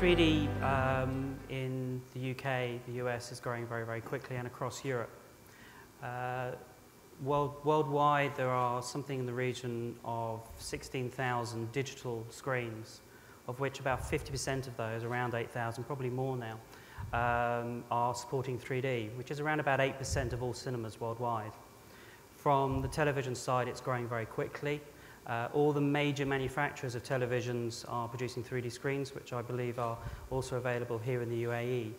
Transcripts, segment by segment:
3D in the UK, the US is growing very, very quickly, and across Europe. Worldwide, there are something in the region of 16,000 digital screens, of which about 50% of those, around 8,000, probably more now, are supporting 3D, which is around about 8% of all cinemas worldwide. From the television side, it's growing very quickly. All the major manufacturers of televisions are producing 3D screens, which I believe are also available here in the UAE.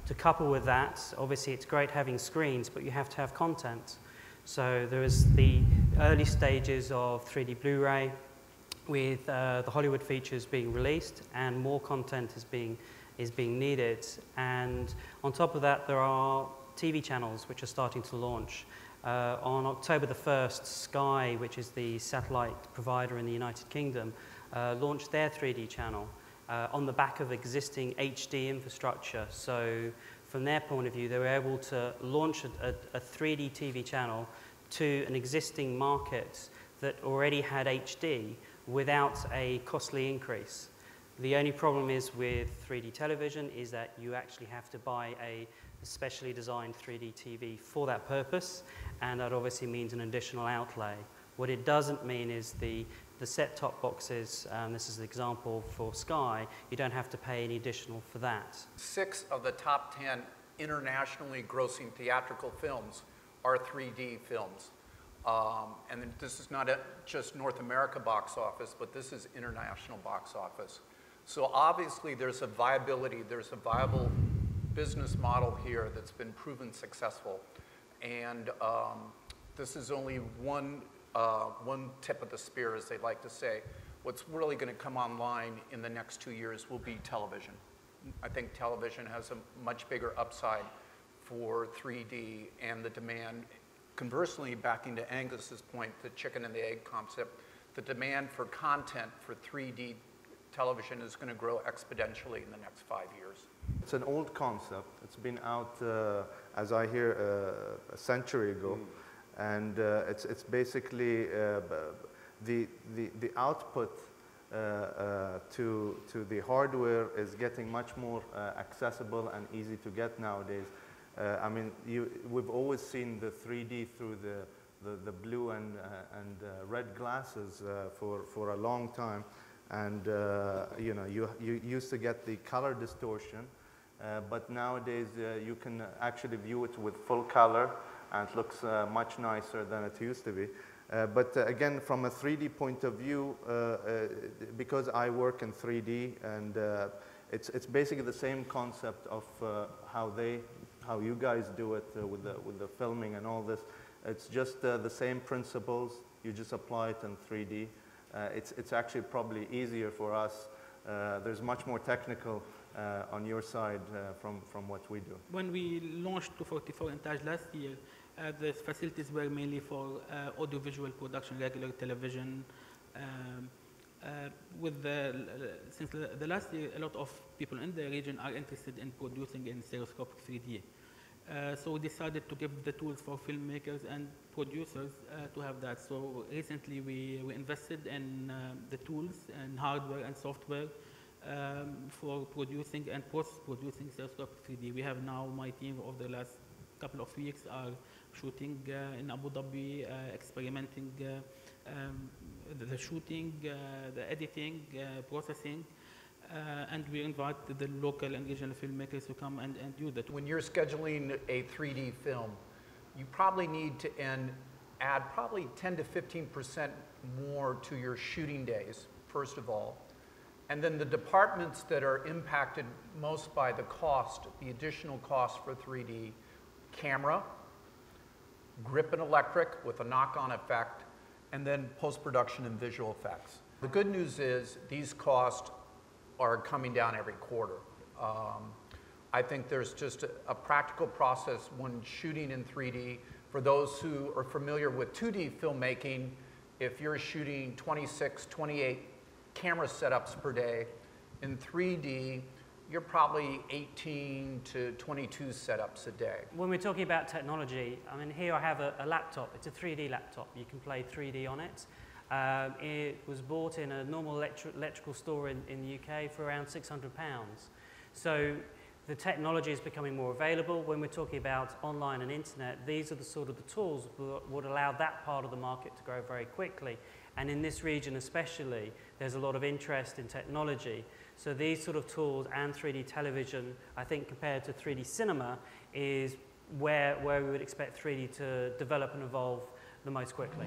To couple with that, obviously it's great having screens, but you have to have content. So there is the early stages of 3D Blu-ray with the Hollywood features being released, and more content is being needed. And on top of that, there are TV channels which are starting to launch. On October the 1st, Sky, which is the satellite provider in the United Kingdom, launched their 3D channel on the back of existing HD infrastructure. So from their point of view, they were able to launch a 3D TV channel to an existing market that already had HD without a costly increase. The only problem is with 3D television is that you actually have to buy a specially designed 3D TV for that purpose, and that obviously means an additional outlay. What it doesn't mean is the set-top boxes, this is an example for Sky, you don't have to pay any additional for that. 6 of the top 10 internationally grossing theatrical films are 3D films. And this is not just North America box office, but this is international box office. So obviously there's a viability, there's a viable business model here that's been proven successful. And this is only one tip of the spear, as they like to say. What's really going to come online in the next 2 years will be television. I think television has a much bigger upside for 3D and the demand. Conversely, backing to Angus's point, the chicken and the egg concept, the demand for content for 3D television is going to grow exponentially in the next 5 years. It's an old concept. It's been out, as I hear, a century ago. And it's basically the output to the hardware is getting much more accessible and easy to get nowadays. I mean, we've always seen the 3D through the blue and red glasses for a long time. And you know, you used to get the color distortion, but nowadays you can actually view it with full color, and it looks much nicer than it used to be. But again, from a 3D point of view, because I work in 3D, and it's basically the same concept of how you guys do it with the filming and all this. It's just the same principles. You just apply it in 3D. It's actually probably easier for us. There's much more technical on your side from what we do. When we launched 244 in Taj last year, the facilities were mainly for audiovisual production, regular television. Since the last year, a lot of people in the region are interested in producing in stereoscopic 3D. So we decided to give the tools for filmmakers and producers to have that. So recently we invested in the tools and hardware and software for producing and post-producing stereoscopic 3D. We have now, my team over the last couple of weeks are shooting in Abu Dhabi, experimenting the shooting, the editing, processing. And we invite the local and regional filmmakers to come and do that. When you're scheduling a 3D film, you probably need to add probably 10 to 15% more to your shooting days, first of all. And then the departments that are impacted most by the cost, the additional cost for 3D, camera, grip and electric with a knock-on effect, and then post-production and visual effects. The good news is these costs are coming down every quarter. I think there's just a practical process when shooting in 3D. For those who are familiar with 2D filmmaking, if you're shooting 26, 28 camera setups per day, in 3D, you're probably 18 to 22 setups a day. When we're talking about technology, I mean, here I have a laptop. It's a 3D laptop. You can play 3D on it. It was bought in a normal electrical store in the UK for around £600. So the technology is becoming more available. When we're talking about online and internet, these are the sort of the tools that would allow that part of the market to grow very quickly. And in this region especially, there's a lot of interest in technology. So these sort of tools and 3D television, I think compared to 3D cinema, is where we would expect 3D to develop and evolve the most quickly.